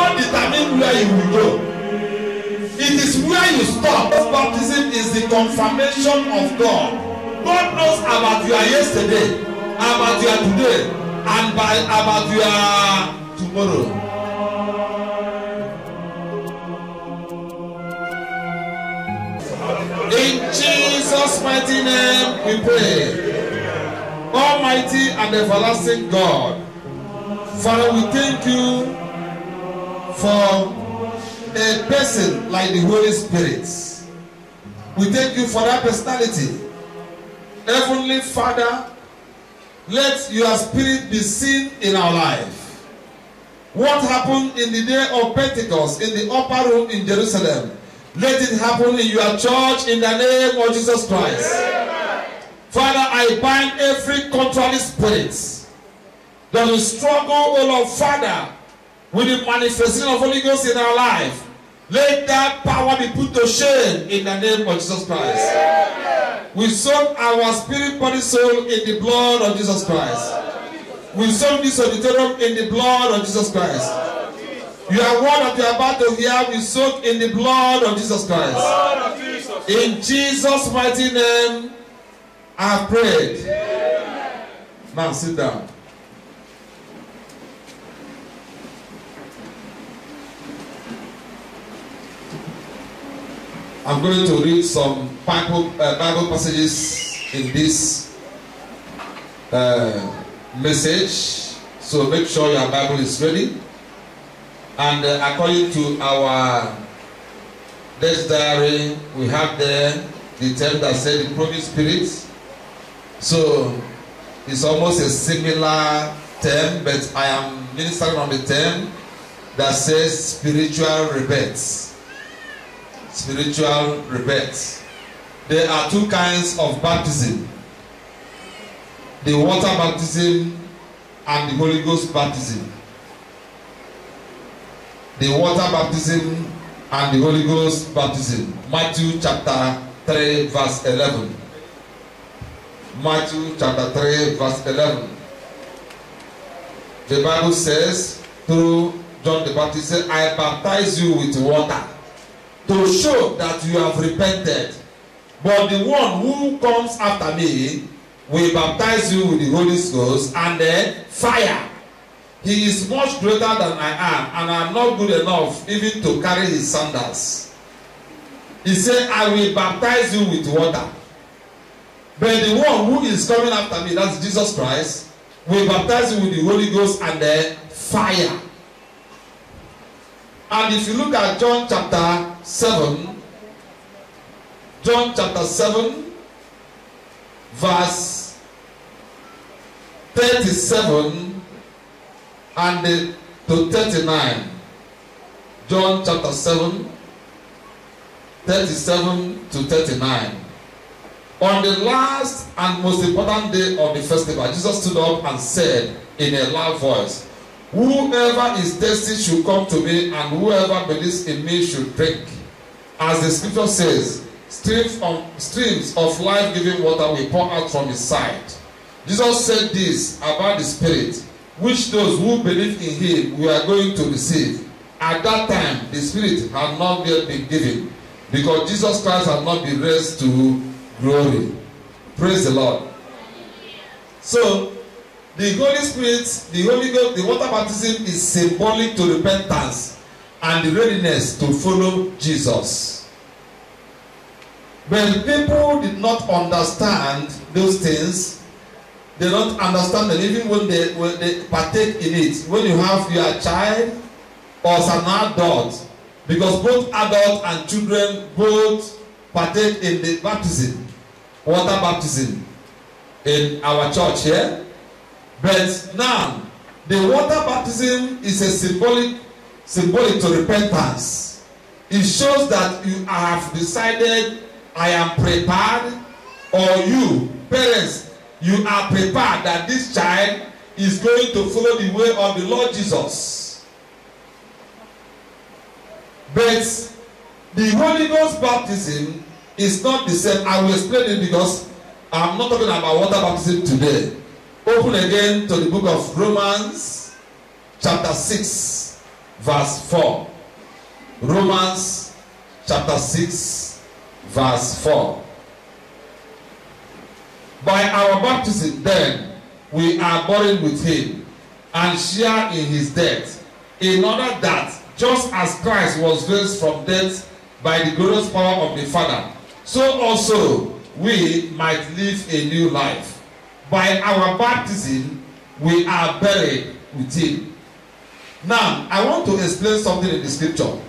not determine where you will go. It is where you stop. Baptism is the confirmation of God. God knows about your yesterday, about your today, and about your tomorrow. In Jesus' mighty name we pray. Almighty and everlasting God, Father, we thank you for a person like the Holy Spirit. We thank you for that personality. Heavenly Father, let your spirit be seen in our life. What happened in the day of Pentecost in the upper room in Jerusalem, let it happen in your church in the name of Jesus Christ. Amen. Father, I bind every contrary spirit that will struggle, oh Lord, Father, with the manifestation of Holy Ghost in our life. Let that power be put to shame in the name of Jesus Christ. Amen. We soak our spirit, body, soul in the blood of Jesus Christ. We soak this auditorium in the blood of Jesus Christ. Your word that you are about to hear, we soak in the blood of Jesus Christ. In Jesus' mighty name, I have prayed. Amen. Now sit down. I'm going to read some Bible passages in this message. So make sure your Bible is ready. And according to our death diary, we have there the term that said the promised spirit. So it's almost a similar term, but I am ministering on the term that says spiritual rebirth. Spiritual rebirth. There are two kinds of baptism: the water baptism and the Holy Ghost baptism. The water baptism and the Holy Ghost baptism. Matthew chapter 3 verse 11. Matthew chapter 3 verse 11. The Bible says through John the Baptist, I baptize you with water to show that you have repented. But the one who comes after me will baptize you with the Holy Ghost and the fire. He is much greater than I am, and I am not good enough even to carry his sandals. He said, I will baptize you with water. But the one who is coming after me, that's Jesus Christ, will baptize you with the Holy Ghost and the fire. And if you look at John chapter 7, John chapter 7, verse 37 and to 39. John chapter 7, 37 to 39. On the last and most important day of the festival, Jesus stood up and said in a loud voice, whoever is thirsty should come to me, and whoever believes in me should drink. As the scripture says, streams of life-giving water will pour out from his side. Jesus said this about the Spirit, which those who believe in him we are going to receive. At that time, the Spirit had not yet been given, because Jesus Christ had not been raised to glory. Praise the Lord. So, the Holy Spirit, the Holy Ghost, the water baptism is symbolic to repentance and the readiness to follow Jesus. But people did not understand those things. They don't understand that even when they partake in it. When you have your child or as an adult, because both adults and children both partake in the baptism, water baptism, in our church here. But now, the water baptism is a symbolic to repentance. It shows that you have decided, I am prepared, or you, parents, you are prepared that this child is going to follow the way of the Lord Jesus. But the Holy Ghost baptism is not the same. I will explain it because I'm not talking about water baptism today. Open again to the book of Romans chapter 6. verse 4. Romans chapter 6 verse 4. By our baptism then we are buried with him and share in his death, in order that just as Christ was raised from death by the glorious power of the Father, so also we might live a new life. By our baptism we are buried with him. Now I want to explain something in the scripture.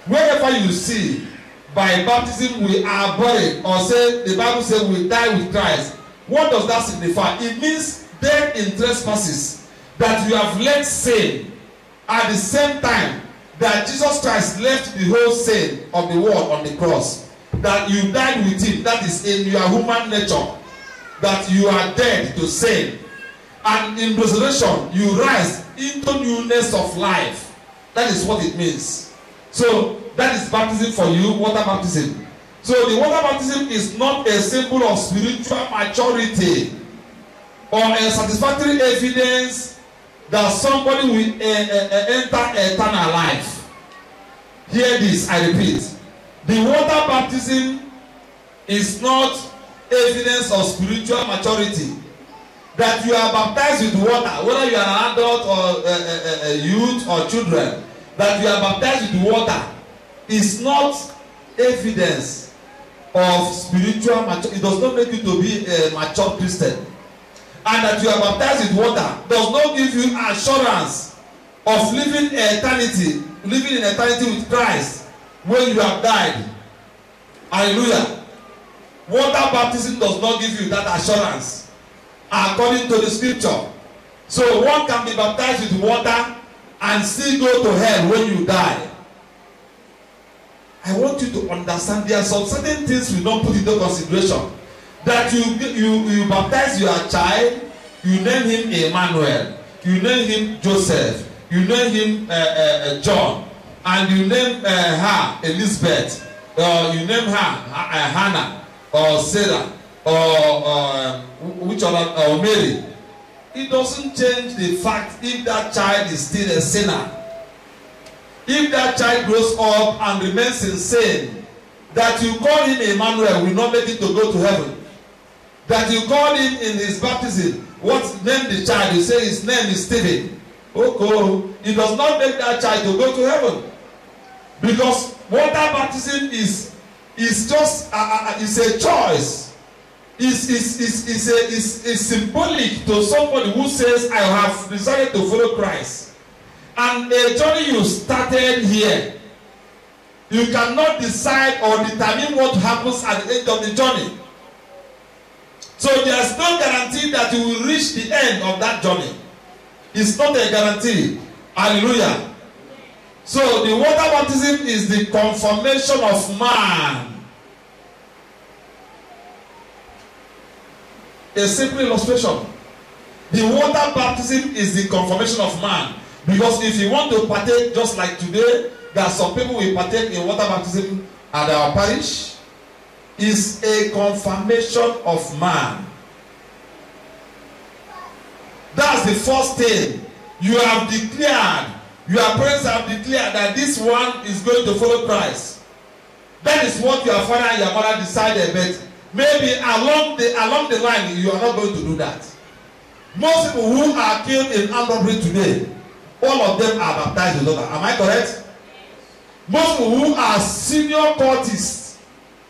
Wherever you see by baptism we are buried, or say the Bible says we die with Christ, what does that signify? It means death in trespasses, that you have left sin at the same time that Jesus Christ left the whole sin of the world on the cross, that you died with him. That is in your human nature, that you are dead to sin, and in resurrection you rise into newness of life. That is what it means. So that is baptism for you, water baptism. So the water baptism is not a symbol of spiritual maturity or a satisfactory evidence that somebody will enter eternal life. Hear this, I repeat. The water baptism is not evidence of spiritual maturity. That you are baptized with water, whether you are an adult or a youth or children, that you are baptized with water is not evidence of spiritual maturity. It does not make you to be a mature Christian. And that you are baptized with water does not give you assurance of living in eternity with Christ when you have died. Hallelujah. Water baptism does not give you that assurance according to the scripture. So one can be baptized with water and still go to hell when you die. I want you to understand there are some certain things we don't put into consideration. That you baptize your child, you name him Emmanuel, you name him Joseph, you name him John, and you name her Elizabeth, or you name her Hannah, or Sarah, or which other, or Mary. It doesn't change the fact if that child is still a sinner. If that child grows up and remains in sin, that you call him Emmanuel will not make him to go to heaven. That you call him in his baptism, what name the child? You say his name is Stephen. Okay, it does not make that child to go to heaven. Because water baptism is just is a choice. Is symbolic to somebody who says, I have decided to follow Christ. And a journey you started here, you cannot decide or determine what happens at the end of the journey. So there is no guarantee that you will reach the end of that journey. It's not a guarantee. Hallelujah. So the water baptism is the confirmation of man. A simple illustration. The water baptism is the confirmation of man. Because if you want to partake, just like today, there are some people will partake in water baptism at our parish, is a confirmation of man. That's the first thing. You have declared, your parents have declared that this one is going to follow Christ. That is what your father and your mother decided, but maybe along the line you are not going to do that. Most people who are killed in armed robbery today, all of them are baptized with water. Am I correct? Most people who are senior cultists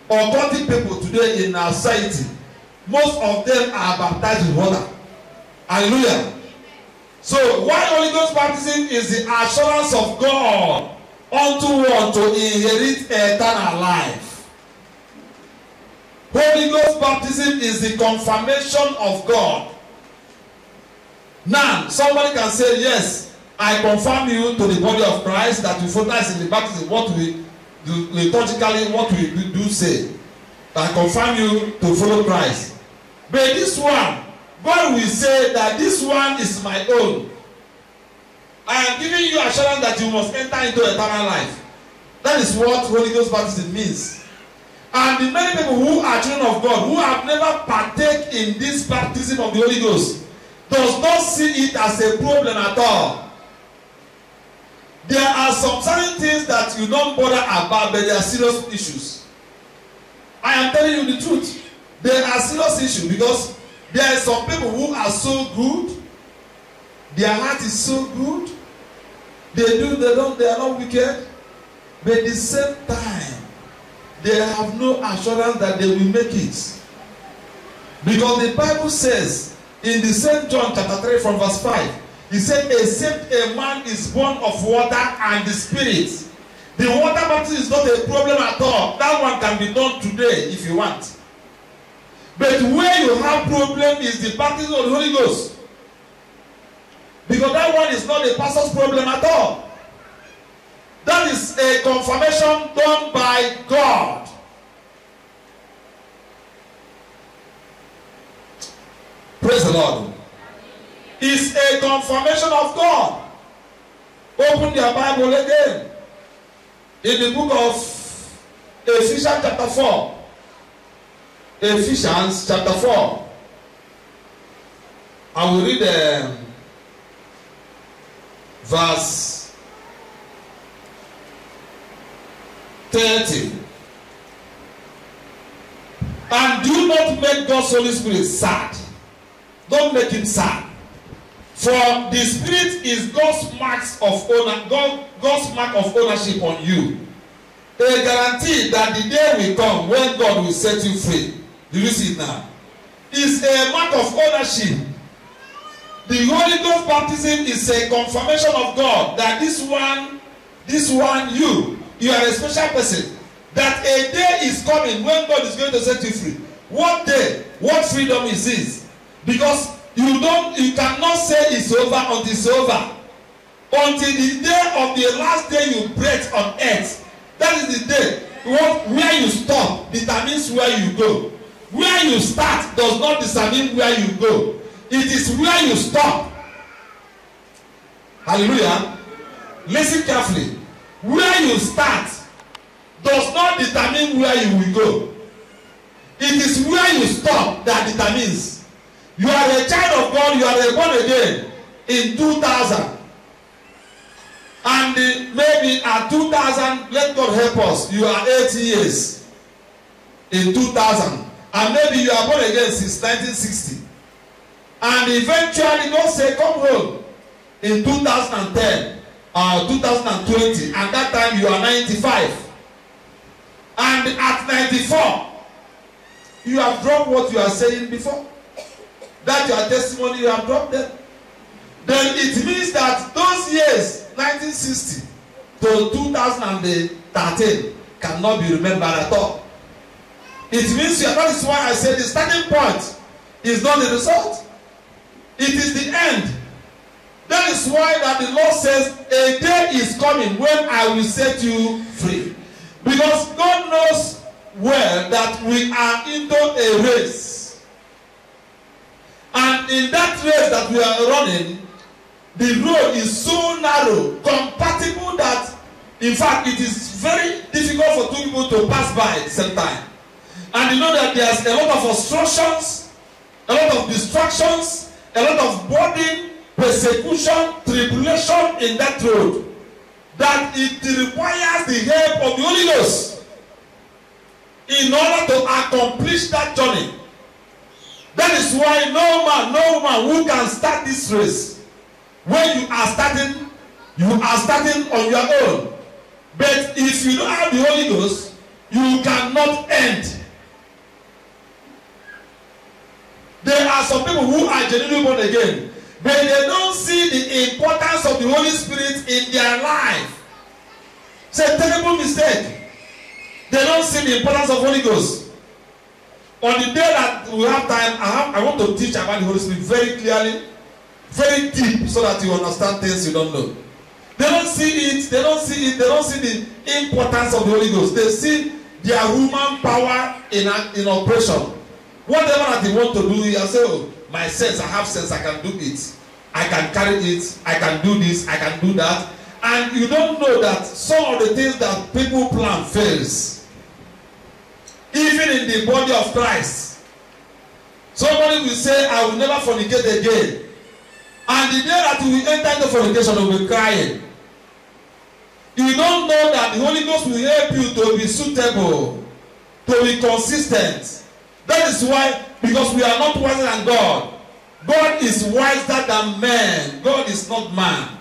or cultic people today in our society, most of them are baptized with water. Hallelujah. So why Holy Ghost baptism is the assurance of God unto one to inherit eternal life. Holy Ghost baptism is the confirmation of God. Now somebody can say, yes, I confirm you to the body of Christ, that you fertilize in the baptism. What we do liturgically, what we do say, I confirm you to follow Christ. But this one, God will say that this one is my own. I am giving you assurance that you must enter into eternal life. That is what Holy Ghost baptism means. And the many people who are children of God, who have never partake in this baptism of the Holy Ghost, does not see it as a problem at all. Their some certain things that you don't bother about, but they are serious issues. I am telling you the truth. They are serious issues because there are some people who are so good. Their heart is so good. They are not wicked. But at the same time, they have no assurance that they will make it. Because the Bible says in the same John chapter 3 from verse 5, he said, except a man is born of water and the Spirit. The water baptism is not a problem at all. That one can be done today if you want. But where you have problem is the baptism of the Holy Ghost. Because that one is not a pastor's problem at all. That is a confirmation done by God. Praise the Lord. It's a confirmation of God. Open your Bible again. In the book of Ephesians chapter 4. Ephesians chapter 4. I will read verse 30. And do not make God's Holy Spirit sad. Don't make him sad. For the Spirit is God's marks of honor, God's mark of ownership on you. A guarantee that the day will come when God will set you free. Do you see it now? It's a mark of ownership. The Holy Ghost baptism is a confirmation of God that this one, you are a special person. That a day is coming when God is going to set you free. What day? What freedom is this? Because you cannot say it's over until it's over. Until the day of the last day you breathe on earth. That is the day. Where you stop determines where you go. Where you start does not determine where you go. It is where you stop. Hallelujah. Listen carefully. Where you start does not determine where you will go. It is where you stop that determines. You are a child of God, you are born again in 2000. And maybe at 2000, let God help us, you are 80 years in 2000. And maybe you are born again since 1960. And eventually God say, come home in 2010 or 2020. And that time you are 95. And at 94, you have dropped what you are saying before. That your testimony, you have dropped them. Then it means that those years, 1960 to 2013, cannot be remembered at all. It means that is why I said the starting point is not the result. It is the end. That is why that the Lord says, a day is coming when I will set you free. Because God knows well that we are into a race. And in that race that we are running, the road is so narrow, compatible that, in fact, it is very difficult for two people to pass by at the same time. And you know that there's a lot of obstructions, a lot of distractions, a lot of burden, persecution, tribulation in that road. That it requires the help of the Holy Ghost in order to accomplish that journey. That is why no man, no woman who can start this race. When you are starting on your own. But if you don't have the Holy Ghost, you cannot end. There are some people who are genuinely born again, but they don't see the importance of the Holy Spirit in their life. It's a terrible mistake. They don't see the importance of Holy Ghost. On the day that we have time, I want to teach about the Holy Spirit very clearly, very deep, so that you understand things you don't know. They don't see it, they don't see the importance of the Holy Ghost. They see their human power in operation. Whatever that they want to do, you say, oh, my sense, I have sense, I can do it. I can carry it, I can do this, I can do that. And you don't know that some of the things that people plan fails. Even in the body of Christ. Somebody will say, I will never fornicate again. And the day that you will enter into fornication, you will be crying. You don't know that the Holy Ghost will help you to be suitable, to be consistent. That is why, because we are not wiser than God. God is wiser than man. God is not man.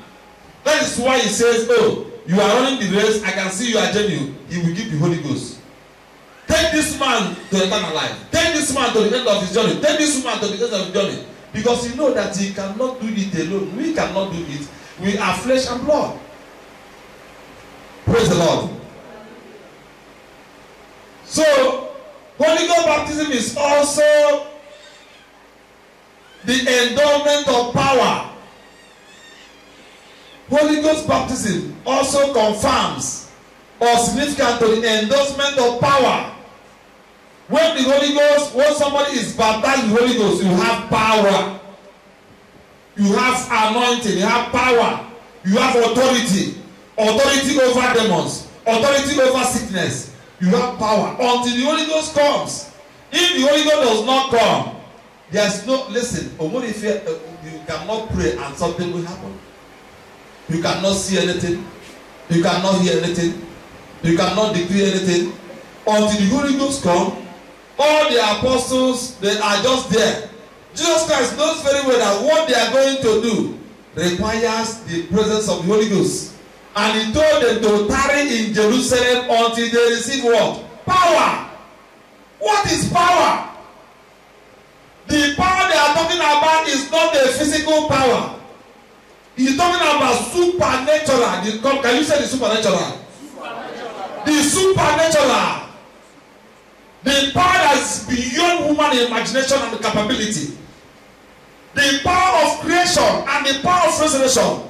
That is why he says, oh, you are running the race, I can see you are genuine. He will give the Holy Ghost. Take this man to eternal life. Take this man to the end of his journey. Take this woman to the end of his journey. Because you know that he cannot do it alone. We cannot do it. We are flesh and blood. Praise the Lord. So, Holy Ghost baptism is also the endowment of power. Holy Ghost baptism also confirms or significant to the endorsement of power. When the Holy Ghost, when somebody is baptized with the Holy Ghost, you have power. You have anointing, you have power, you have authority. Authority over demons, authority over sickness. You have power until the Holy Ghost comes. If the Holy Ghost does not come, there's no, listen, you cannot pray and something will happen. You cannot see anything. You cannot hear anything. You cannot decree anything. Until the Holy Ghost comes, all the apostles, they are just there. Jesus Christ knows very well that what they are going to do requires the presence of the Holy Ghost. And he told them to tarry in Jerusalem until they receive what? Power. What is power? The power they are talking about is not a physical power. He's talking about supernatural. Can you say the supernatural? The supernatural. The power that is beyond human imagination and capability. The power of creation and the power of resurrection.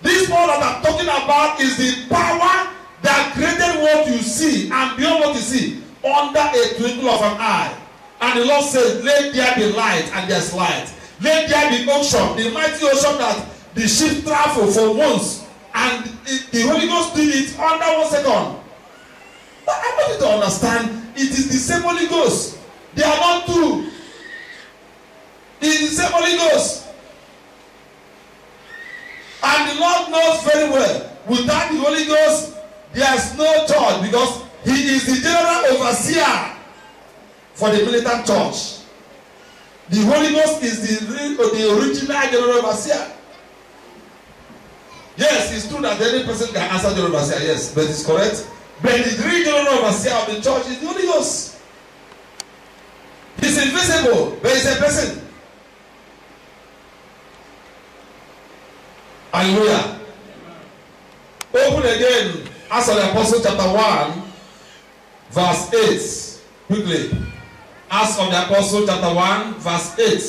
This power that I'm talking about is the power that created what you see and beyond what you see under a twinkle of an eye. And the Lord says, let there be light, and there's light. Let there be ocean, the mighty ocean that the ship travel for months, and the Holy Ghost did it under 1 second. But I want you to understand, it is the same Holy Ghost. They are not two. It is the same Holy Ghost. And the Lord knows very well, without the Holy Ghost, there is no church, because he is the general overseer for the militant church. The Holy Ghost is the original general overseer. Yes, it's true that any person can answer general overseer, yes, but it's correct. But the real general overseer of the church is the Holy Ghost. He's invisible, but he's a person. Hallelujah. Open again, Acts of the Apostles chapter 1, verse 8. Quickly. Acts of the Apostles chapter 1, verse 8.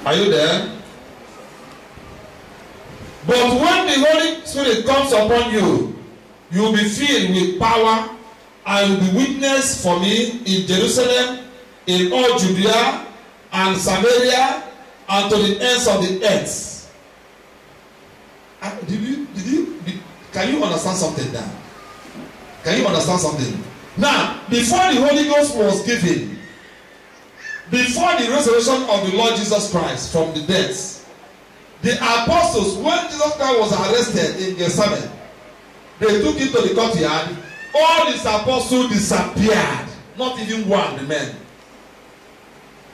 Are you there? But when the Holy Spirit comes upon you, you will be filled with power, and will be witness for me in Jerusalem, in all Judea and Samaria, and to the ends of the earth. Can you understand something now? Can you understand something? Now, before the Holy Ghost was given, before the resurrection of the Lord Jesus Christ from the dead, the apostles, when Jesus Christ was arrested in Gethsemane, they took him to the courtyard. All his apostles disappeared. Not even one remained.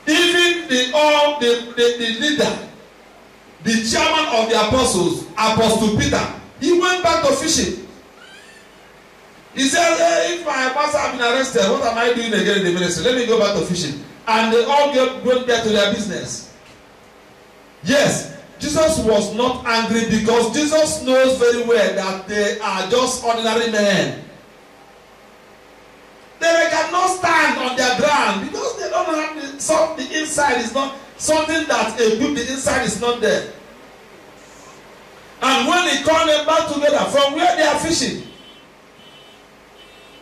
Even the leader, the chairman of the apostles, Apostle Peter, he went back to fishing. He said, hey, if my master have been arrested, what am I doing again in the ministry? Let me go back to fishing. And they all went back to their business. Yes, Jesus was not angry, because Jesus knows very well that they are just ordinary men. They cannot stand on their ground because they don't have the inside is not something that a good, the inside is not there. And when he called them back together from where they are fishing,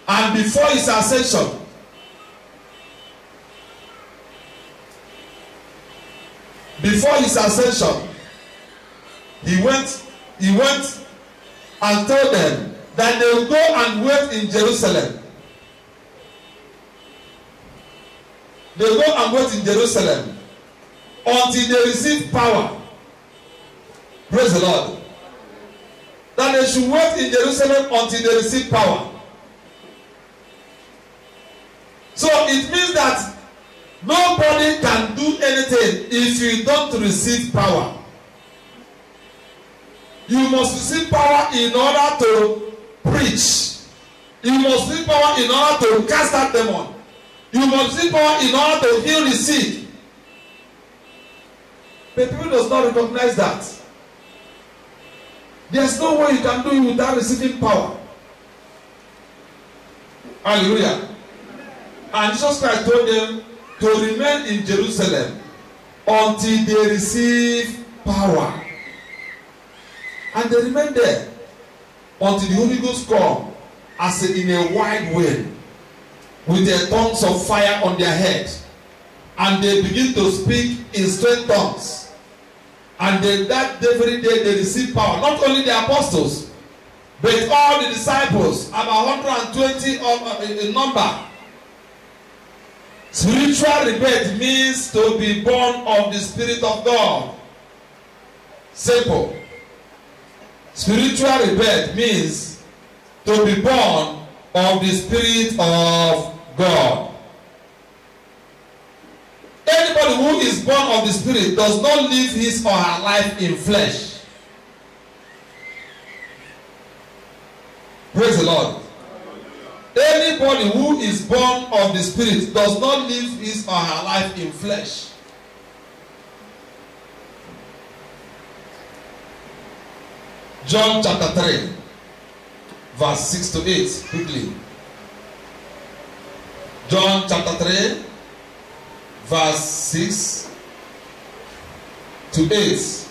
and before his ascension, he went and told them that they will go and wait in Jerusalem they go and wait in Jerusalem until they receive power. Praise the Lord. That they should wait in Jerusalem until they receive power. So it means that nobody can do anything if you don't receive power. You must receive power in order to preach. You must receive power in order to cast out demon. You must receive power in order to heal the sick. But people does not recognize that. There's no way you can do it without receiving power. Hallelujah. And Jesus Christ told them to remain in Jerusalem until they receive power. And they remain there until the Holy Ghost come as in a wide wind with their tongues of fire on their head. And they begin to speak in strange tongues. And then that very day they receive power. Not only the apostles, but all the disciples, about 120 in number. Spiritual rebirth means to be born of the Spirit of God. Simple. Spiritual rebirth means to be born of the Spirit of God. Anybody who is born of the Spirit does not live his or her life in flesh. Praise the Lord. Anybody who is born of the Spirit does not live his or her life in flesh. John chapter 3, verse 6 to 8, quickly. John chapter 3, verse 6 to 8.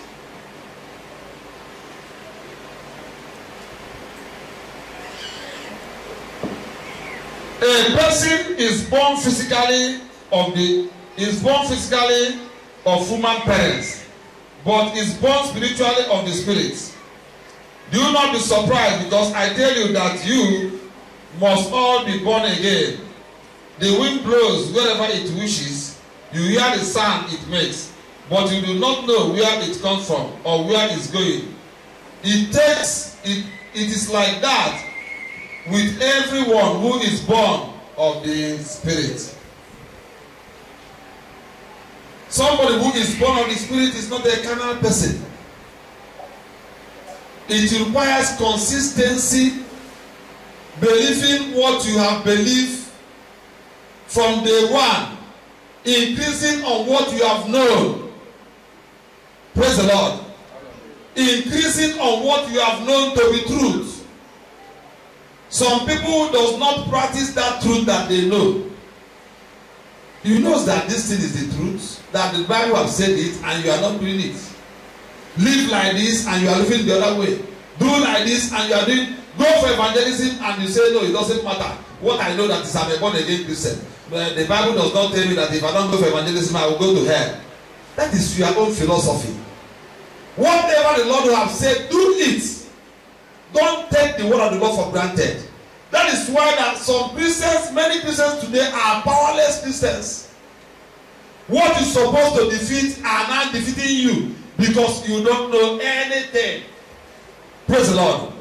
A person is born physically of human parents, but is born spiritually of the Spirit. Do not be surprised, because I tell you that you must all be born again. The wind blows wherever it wishes. You hear the sound it makes, but you do not know where it comes from or where it's going. It is like that with everyone who is born of the Spirit. Somebody who is born of the Spirit is not a carnal person. It requires consistency, believing what you have believed from day one, increasing on what you have known. Praise the Lord. Increasing on what you have known to be truth. Some people does not practice that truth that they know. You know that this thing is the truth, that the Bible has said it, and you are not doing it. Live like this and you are living the other way. Do like this and you are doing. Go for evangelism and you say no, it doesn't matter. What I know that is I'm a born again Christian. But the Bible does not tell me that if I don't go for evangelism, I will go to hell. That is your own philosophy. Whatever the Lord will have said, do it. Don't take the word of the Lord for granted. That is why that some Christians, many Christians today are powerless Christians. What you're supposed to defeat are not defeating you because you don't know anything. Praise the Lord.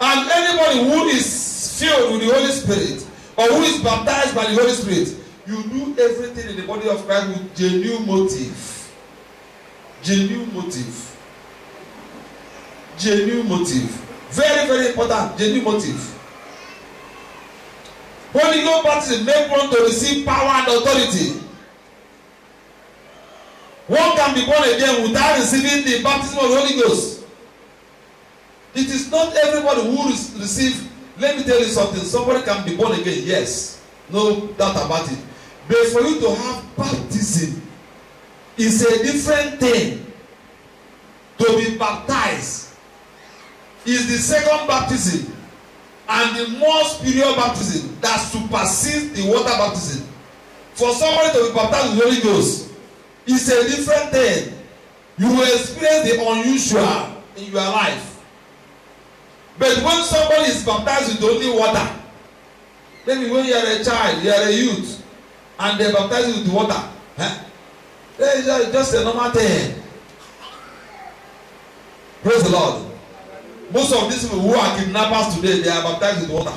And anybody who is filled with the Holy Spirit or who is baptized by the Holy Spirit, you do everything in the body of Christ with genuine motive. Genuine motive. Genuine motive. Very, very important. Genuine motive. Holy Ghost baptism make one to receive power and authority. One can be born again without receiving the baptism of the Holy Ghost. It is not everybody who receive. Let me tell you something. Somebody can be born again, yes, no doubt about it. But for you to have baptism is a different thing. To be baptized is the second baptism and the more spiritual baptism that supersedes the water baptism. For somebody to be baptized with the Holy Ghost is a different thing. You will experience the unusual in your life. But when somebody is baptized with only water, maybe when you are a child, you are a youth, and they baptize you with water. It's just a normal thing. Praise the Lord. Most of these people who are kidnappers today, they are baptized with water.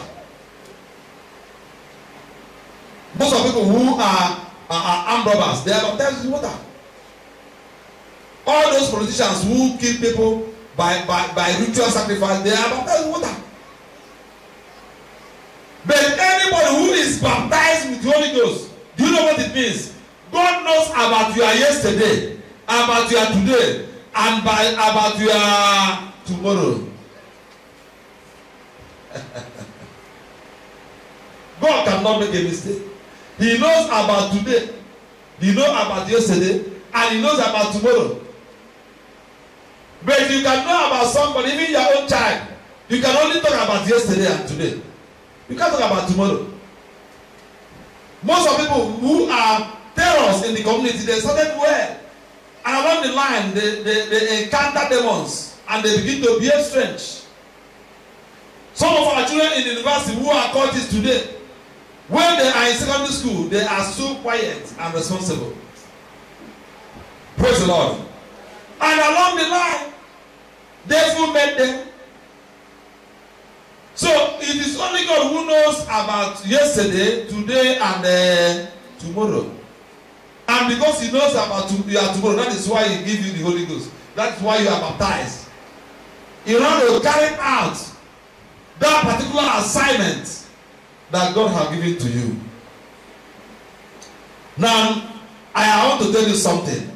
Most of people who are armed robbers, they are baptized with water. All those politicians who kill people by ritual sacrifice, they are baptized with water. But anybody who is baptized with the Holy Ghost, do you know what it means? God knows about your yesterday, about your today, and about your tomorrow. God cannot make a mistake. He knows about today, he knows about yesterday, and he knows about tomorrow. But you can know about somebody, even your own child. You can only talk about yesterday and today. You can't talk about tomorrow. Most of people who are terrors in the community, they started well. And along the line, they encounter demons and they begin to behave strange. Some of our children in the university who are cultists today, when they are in secondary school, they are so quiet and responsible. Praise the Lord. And along the line, devil met them. So it is only God who knows about yesterday, today, and tomorrow. And because he knows about your tomorrow, that is why he gives you the Holy Ghost. That's why you are baptized. In order to carry out that particular assignment that God has given to you. Now, I want to tell you something.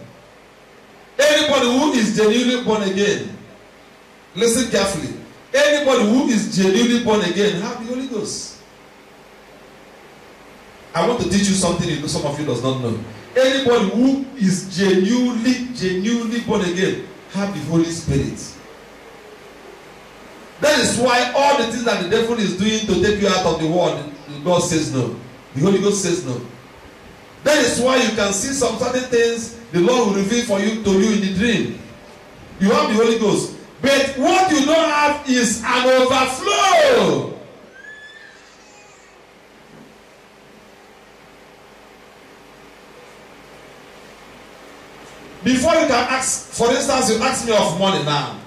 Anybody who is genuinely born again, listen carefully. Anybody who is genuinely born again have the Holy Ghost. I want to teach you something some of you does not know. Anybody who is genuinely born again have the Holy Spirit. That is why all the things that the devil is doing to take you out of the world, God says no. The Holy Ghost says no. That is why you can see some certain things the Lord will reveal to you in the dream. You have the Holy Ghost. But what you don't have is an overflow. Before you can ask, for instance, you ask me of money now.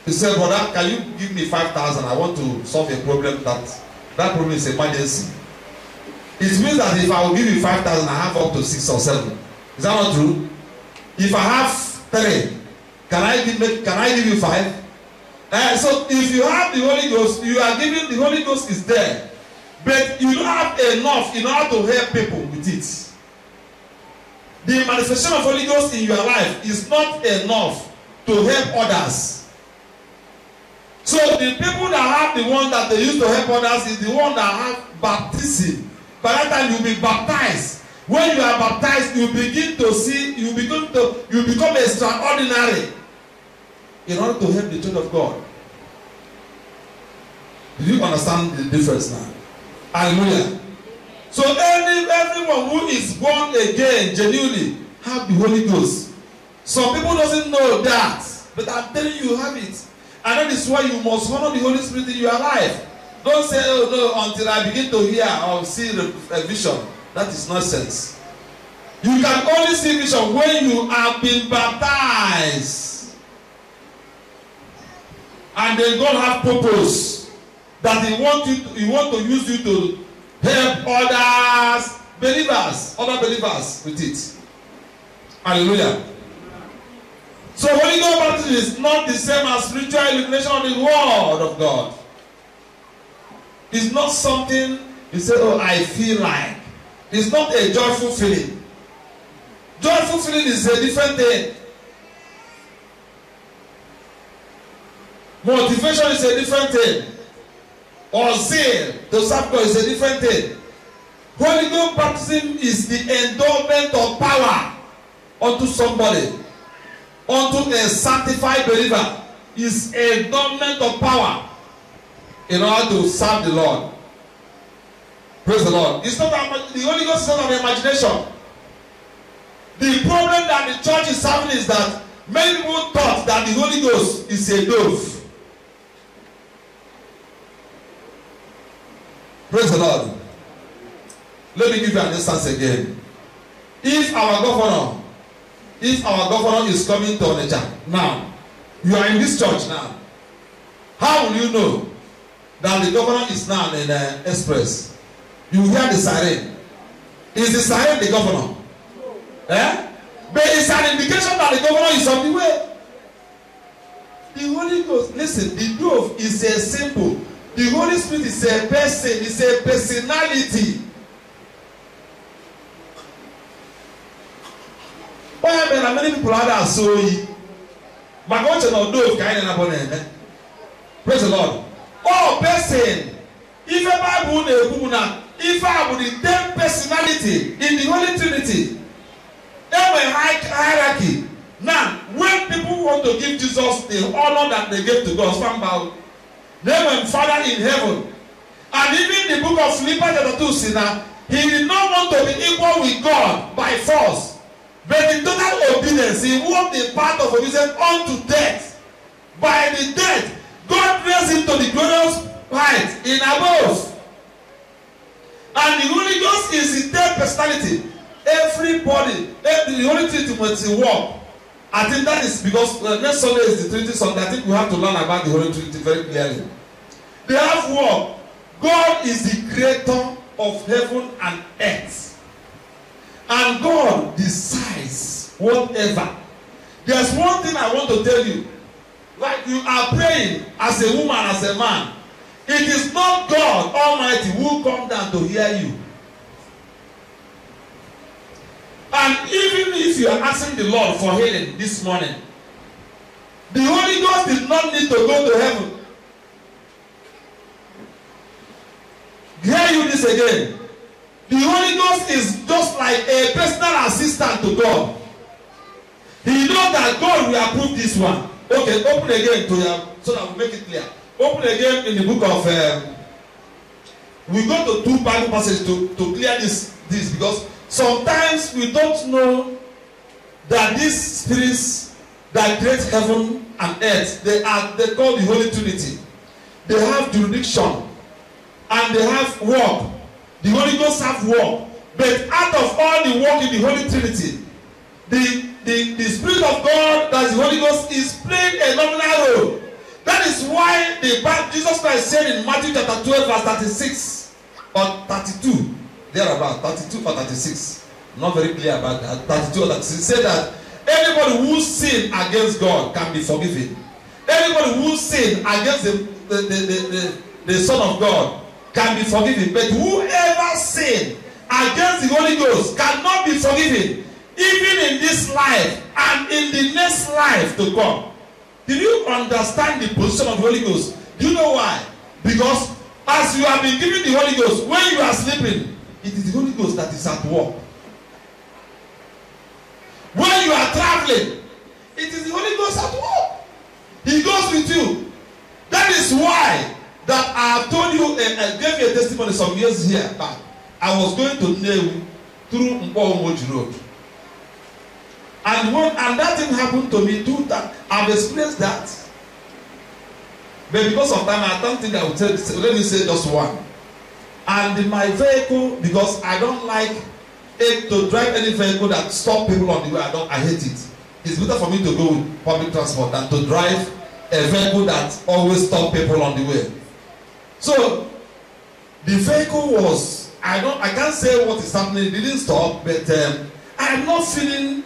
You say, brother, can you give me 5,000? I want to solve a problem that problem is emergency. It means that if I will give you 5,000, I have up to 6 or 7. Is that not true? If I have 3, can I give you 5? So if you have the Holy Ghost, you are giving the Holy Ghost is there, but you don't have enough in order to help people with it. The manifestation of Holy Ghost in your life is not enough to help others. So the people that have the one that they use to help others is the one that have baptism. By that time you will be baptized. When you are baptized, you begin to see, you become extraordinary in order to help the church of God. Do you understand the difference now? Hallelujah. So everyone who is born again genuinely have the Holy Ghost. Some people doesn't know that, but I'm telling you, you have it. And that is why you must honor the Holy Spirit in your life. Don't say, oh no, until I begin to hear or see a vision. That is nonsense. You can only see vision when you have been baptized. And then God have purpose that He want to use you to help other believers with it. Hallelujah. So Holy Ghost baptism is not the same as spiritual illumination of the Word of God. It's not something you say, oh, I feel like. It's not a joyful feeling. Joyful feeling is a different thing. Motivation is a different thing. Or zeal to serve God is a different thing. Holy Ghost baptism is the endowment of power unto somebody, unto a sanctified believer. Is endowment of power in order to serve the Lord. Praise the Lord. It's not the Holy Ghost is not an imagination. The problem that the church is having is that many people thought that the Holy Ghost is a dove. Praise the Lord. Let me give you an instance again. If our governor is coming to Onitsha now, you are in this church now, how will you know that the governor is now in express? You hear the siren. Is the siren the governor? Eh? But it's an indication that the governor is on the way. The Holy Ghost, listen, the dove is a symbol. The Holy Spirit is a person, it's a personality. Why there are many people out there so ye? But what you know, dove kind of praise the Lord. Oh, person. If a Bible if I would the 10 personality in the Holy Trinity, there were hierarchy. Now, when people want to give Jesus the honor that they gave to God, somehow, they were Father in heaven. And even the book of Philippians chapter 2, sinner, he did not want to be equal with God by force. But in total obedience, he walked the path of obedience unto death. By the death, God raised him to the glorious height in above. And the Holy Ghost is the 10th personality. Everybody, the Holy Trinity must walk. I think that is because next Sunday is the Trinity Sunday. I think we have to learn about the Holy Trinity very clearly. They have work. God is the creator of heaven and earth. And God decides whatever. There's one thing I want to tell you. Like you are praying as a woman, as a man. It is not God Almighty who come down to hear you. And even if you are asking the Lord for healing this morning, the Holy Ghost did not need to go to heaven. Hear you this again. The Holy Ghost is just like a personal assistant to God. He knows that God will approve this one. Okay, open again to your, so that we make it clear. Open again in the book of we go to 2 Bible passages to clear this because sometimes we don't know that these spirits that create heaven and earth, they call the Holy Trinity. They have jurisdiction and they have work. The Holy Ghost have work. But out of all the work in the Holy Trinity, the Spirit of God, that's the Holy Ghost, is playing a nominal role. That is why Jesus Christ said in Matthew chapter 12 verse 36 or 32, thereabout, 32 or 36. Not very clear about that. 32 or 36. He said that anybody who sin against God can be forgiven. Anybody who sin against the Son of God can be forgiven. But whoever sin against the Holy Ghost cannot be forgiven, even in this life and in the next life to come. Did you understand the position of the Holy Ghost? Do you know why? Because as you have been given the Holy Ghost, when you are sleeping, it is the Holy Ghost that is at work. When you are traveling, it is the Holy Ghost at work. He goes with you. That is why that I have told you, I gave you a testimony some years here back. I was going to Nnewi through Mpomoji Road. And that thing happened to me too. That I've experienced that. But because of time, I don't think I will tell. Let me say just one. And in my vehicle, because I don't like it to drive any vehicle that stop people on the way. I hate it. It's better for me to go with public transport than to drive a vehicle that always stop people on the way. So the vehicle was, I can't say what is happening. It didn't stop, but I'm not feeling.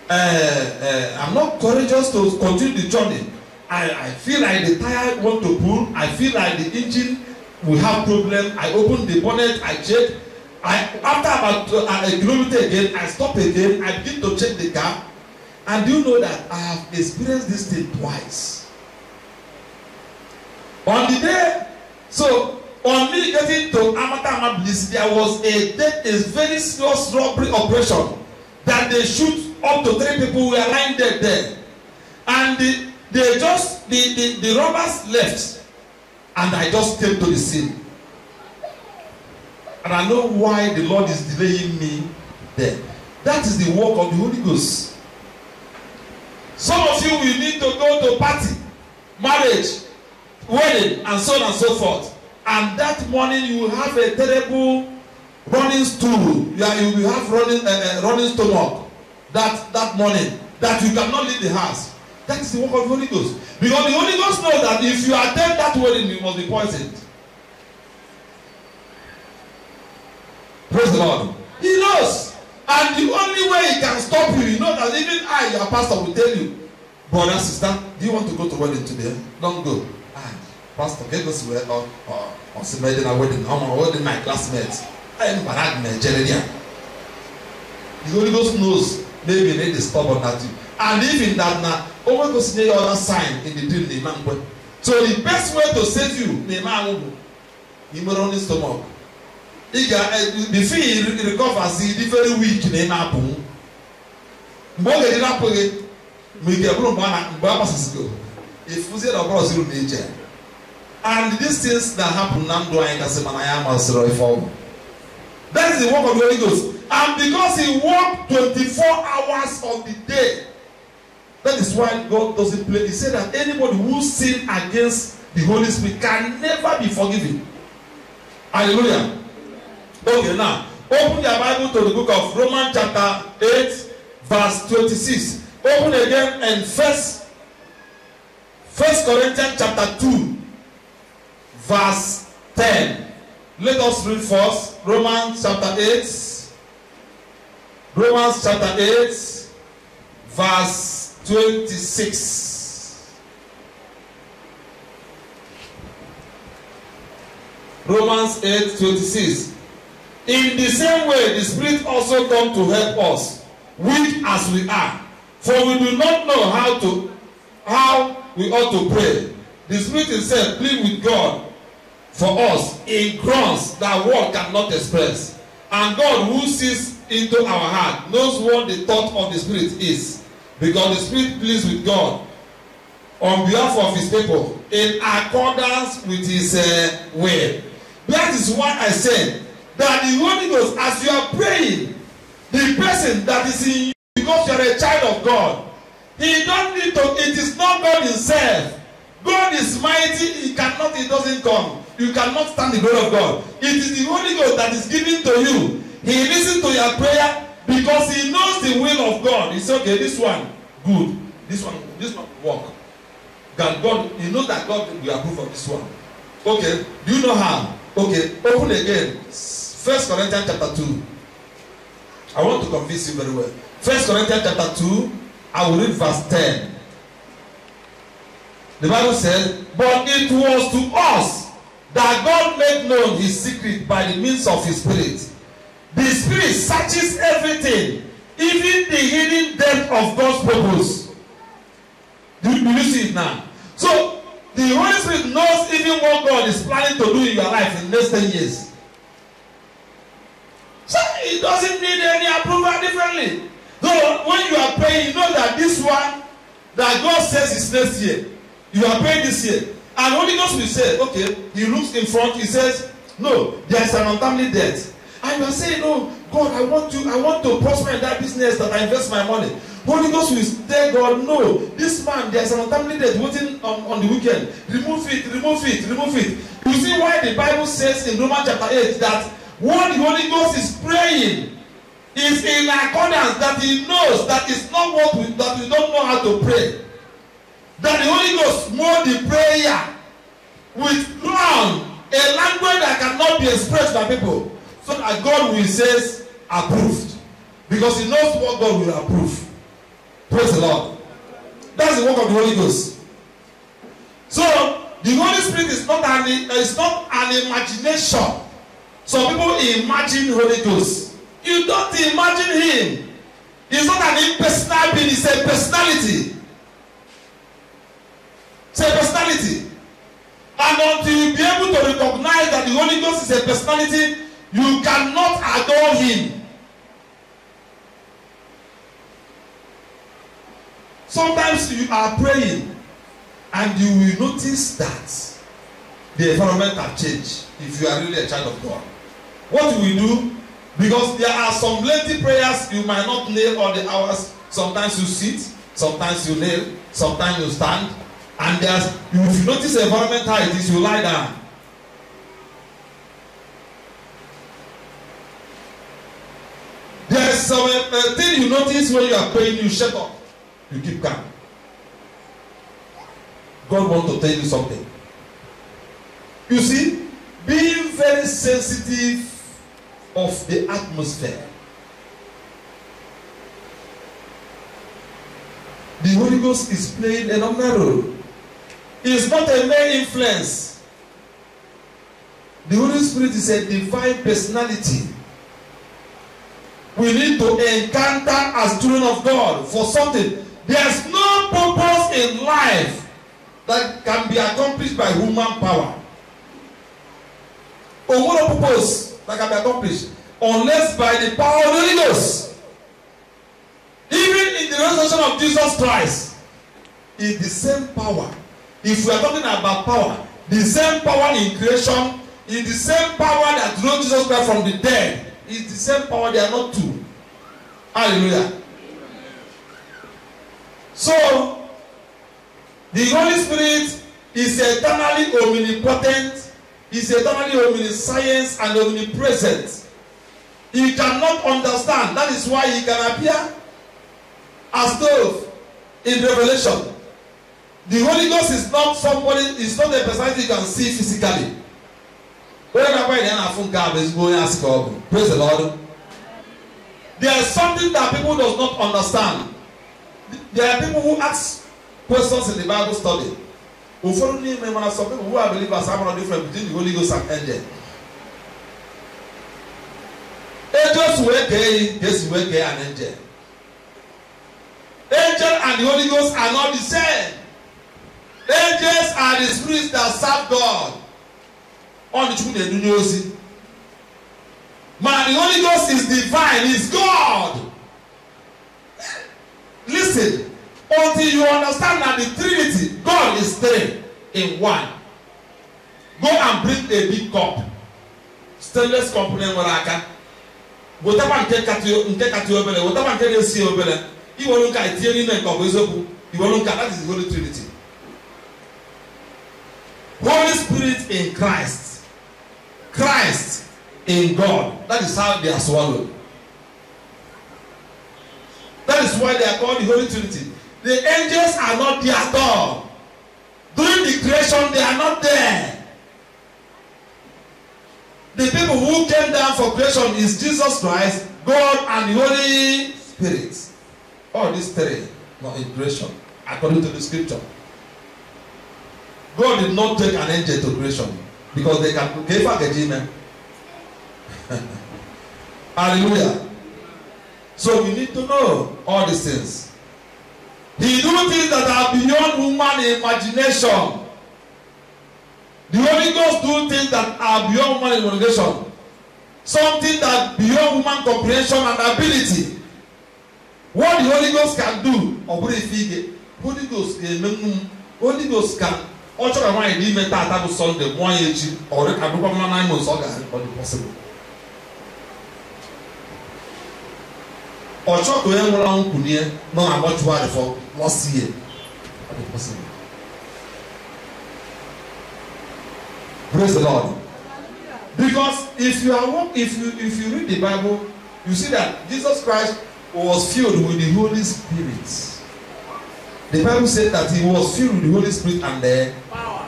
I'm not courageous to continue the journey. I feel like the tire want to pull. I feel like the engine will have problem. I open the bonnet. I check. After about a kilometer again, I stop again. I begin to check the car. And do you know that I have experienced this thing twice? On the day, so on me getting to Amata Bliss, there was a very serious robbery operation that they shoot up to 3 people who were lying dead there. And the robbers left. And I just came to the scene. And I know why the Lord is delaying me there. That is the work of the Holy Ghost. Some of you will need to go to party, marriage, wedding, and so on and so forth. And that morning you will have a terrible running stool, you have running stomach that morning, that you cannot leave the house. That is the work of the Holy Ghost. Because the Holy Ghost knows that if you attend that wedding, you must be poisoned. Praise the Lord. He knows. And the only way he can stop you, you know that even I, your pastor, will tell you, brother, sister, do you want to go to wedding today? Don't go. Pastor, get us where or somebody in a wedding. I'm a wedding my classmates. I am bad Nigeria. The Holy Ghost knows maybe they is stubborn at you. And even that now, always go see the other sign in the dream, the man. So the best way to save you, the man will run his stomach. Before he recovers, he is very weak. The man will. Mboge di na poge, mige bro mba pasisigo. If you say the cross you nature. And these things that happen now do I can say man I am also reform. That is the work of the Holy Ghost. And because he worked 24 hours of the day, that is why God doesn't play. He said that anybody who sin against the Holy Spirit can never be forgiven. Hallelujah. Okay, now open your Bible to the book of Romans chapter 8, verse 26. Open again and First Corinthians chapter 2, verse 10. Let us read first Romans chapter 8. Romans chapter 8, verse 26. Romans 8, 26. In the same way, the Spirit also come to help us, weak as we are. For we do not know how we ought to pray. The Spirit Himself plead with God for us in groans that word cannot express. And God, who sees into our heart, knows what the thought of the Spirit is, because the Spirit pleads with God on behalf of His people in accordance with His will. That is why I said that the Holy Ghost, as you are praying, the person that is in you, because you are a child of God, he don't need to. It is not God Himself. God is mighty. He doesn't come. You cannot stand the glory of God. It is the Holy Ghost that is given to you. He listens to your prayer because he knows the will of God. He says, okay, this one good. This one work. God, he knows that God will approve of this one. Okay, do you know how? Okay, open again. 1 Corinthians chapter 2. I want to convince you very well. 1 Corinthians chapter 2, I will read verse 10. The Bible says, but it was to us that God made known His secret by the means of His Spirit. The Spirit searches everything, even the hidden depth of God's purpose. Do you see it now? So, the Holy Spirit knows even what God is planning to do in your life in the next 10 years. So, He doesn't need any approval differently. So, when you are praying, you know that this one, that God says is next year. You are praying this year. And Holy Ghost will say, okay, He looks in front, He says, no, there is an untimely death. And you are saying, no, God, I want to prosper in that business that I invest my money. Holy Ghost will tell God, no, this man, there is an untimely death waiting on the weekend. Remove it, remove it, remove it. You see why the Bible says in Romans chapter 8 that what the Holy Ghost is praying is in accordance, that He knows that it's not that we don't know how to pray. That the Holy Ghost knows the prayer with ground, a language that cannot be expressed by people, so that God will say approved, because He knows what God will approve. Praise the Lord. That's the work of the Holy Ghost. So the Holy Spirit is not an imagination. Some people imagine Holy Ghost. You don't imagine Him. He's not an impersonal being. It's a personality. It's a personality. And until you be able to recognize that the Holy Ghost is a personality, you cannot adore Him. Sometimes you are praying and you will notice that the environment has changed if you are really a child of God. What do we do? Because there are some lengthy prayers you might not nail all the hours. Sometimes you sit, sometimes you kneel, sometimes you stand. And if you notice the environment how it is, you lie down. there's some thing you notice when you are praying, you shut up. You keep calm. God wants to tell you something. You see, being very sensitive of the atmosphere. The Holy Ghost is playing a nominal role. It's not a mere influence. The Holy Spirit is a divine personality. We need to encounter as children of God for something. There's no purpose in life that can be accomplished by human power. Or what purpose that can be accomplished unless by the power of the Holy Ghost. Even in the resurrection of Jesus Christ, is the same power. If we are talking about power, the same power in creation is the same power that rose Jesus Christ from the dead. Is the same power. They are not two. Hallelujah. So, the Holy Spirit is eternally omnipotent, is eternally omniscience and omnipresent. He cannot understand. That is why he can appear as though in Revelation. The Holy Ghost is not somebody, is not a person you can see physically. Praise the Lord. There is something that people does not understand. There are people who ask questions in the Bible study. Some people who are believers have no difference between the Holy Ghost and angel. Angels work an angel. Angel and the Holy Ghost are not the same. Angels are the spirits that serve God. On the truth, man, the Holy Ghost is divine, is God. Listen, until you understand that the Trinity, God is three in one. Go and bring a big cup. Stainless component waraka. Whatever whatever you won't get you won't get that is the Holy Trinity. Holy Spirit in Christ. Christ in God. That is how they are swallowed. That is why they are called the Holy Trinity. The angels are not there at all. During the creation, they are not there. The people who came down for creation is Jesus Christ, God, and the Holy Spirit. All these three not in creation, according to the scripture. God did not take an angel to creation because they can give back a demon. Hallelujah. So we need to know all these things. He do things that are beyond human imagination. The Holy Ghost do things that are beyond human imagination. Something that beyond human comprehension and ability. What the Holy Ghost can do, or what Holy Ghost can. Also, I want to limit that to Sunday, 1 age, or I don't know 9 months, or the possible. Or talk to anyone who near, no, I'm much worried for last year. Possible. Praise the Lord. Because if you read the Bible, you see that Jesus Christ was filled with the Holy Spirit. The Bible said that he was filled with the Holy Spirit and the power.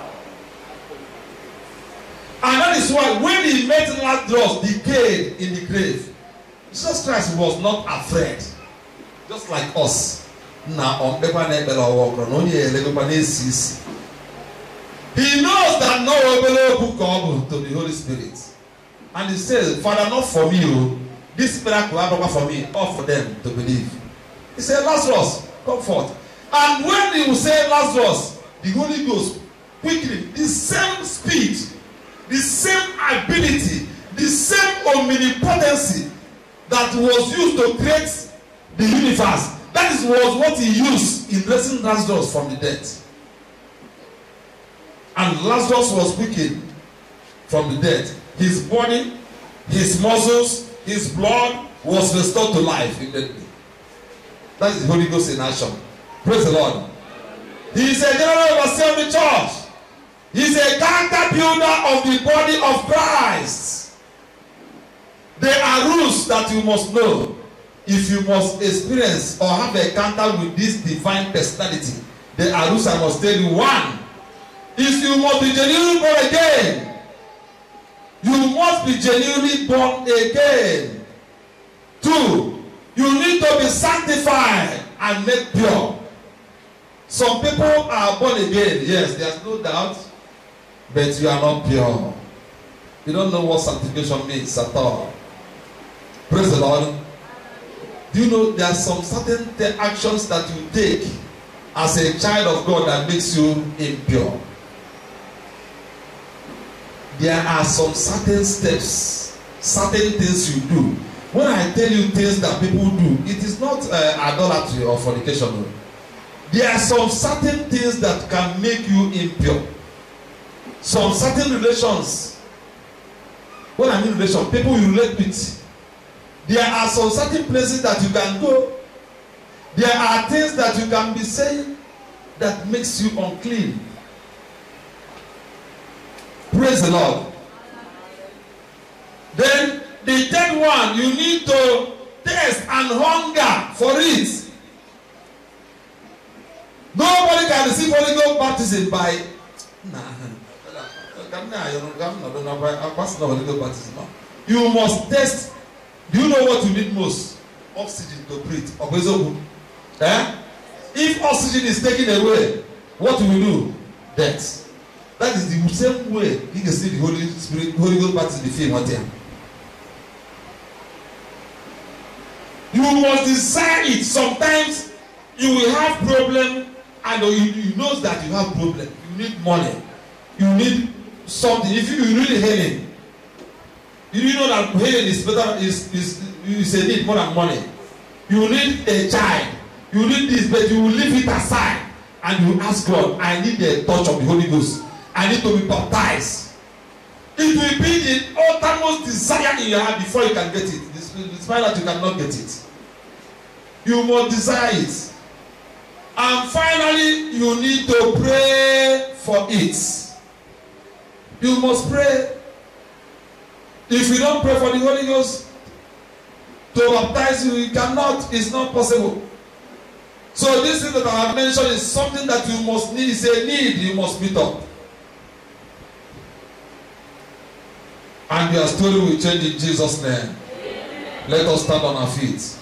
And that is why when he met Lazarus decayed in the grave, Jesus Christ was not afraid. Just like us. He knows that no one will come to the Holy Spirit. And he says, Father, not for me, this miracle will for me, or for them to believe. He said, Lazarus, come forth. And when he will say Lazarus, the Holy Ghost quickly, the same speed, the same ability, the same omnipotency that was used to create the universe, that was what he used in raising Lazarus from the dead. And Lazarus was quickened from the dead. His body, his muscles, his blood was restored to life immediately. That is the Holy Ghost in action. Praise the Lord. He is a general overseer of the church. He is a character builder of the body of Christ. There are rules that you must know if you must experience or have an encounter with this divine personality, the rules I must tell you. One is you must be genuinely born again. You must be genuinely born again. Two, you need to be sanctified and made pure. Some people are born again, yes, there's no doubt, but you are not pure. You don't know what sanctification means at all. Praise the Lord. Do you know there are some certain actions that you take as a child of God that makes you impure? There are some certain steps, certain things you do. When I tell you things that people do, it is not idolatry or fornication. There are some certain things that can make you impure. Some certain relations. When I mean relation, people you relate with. There are some certain places that you can go. There are things that you can be saying that makes you unclean. Praise the Lord. Then the third one, you need to taste and hunger for it. Nobody can receive Holy Ghost baptism by you must test. Do you know what you need most? Oxygen to breathe. If oxygen is taken away, what will you do? Death. That is the same way you can see the Holy Spirit, Holy Ghost baptism in the film out there. You must desire it. Sometimes you will have problem, and you know that you have problem. You need money. You need something. If you need healing, you know that healing is better. Is a need more than money. You need a child. You need this, but you will leave it aside and you ask God, I need the touch of the Holy Ghost. I need to be baptized. It will be the uttermost desire in your heart before you can get it. Despite that you cannot get it. You must desire it. And finally, you need to pray for it. You must pray. If you don't pray for the Holy Ghost to baptize you, you cannot. It's not possible. So this thing that I have mentioned is something that you must need. It's a need you must meet up. And your story will change in Jesus' name. Let us stand on our feet.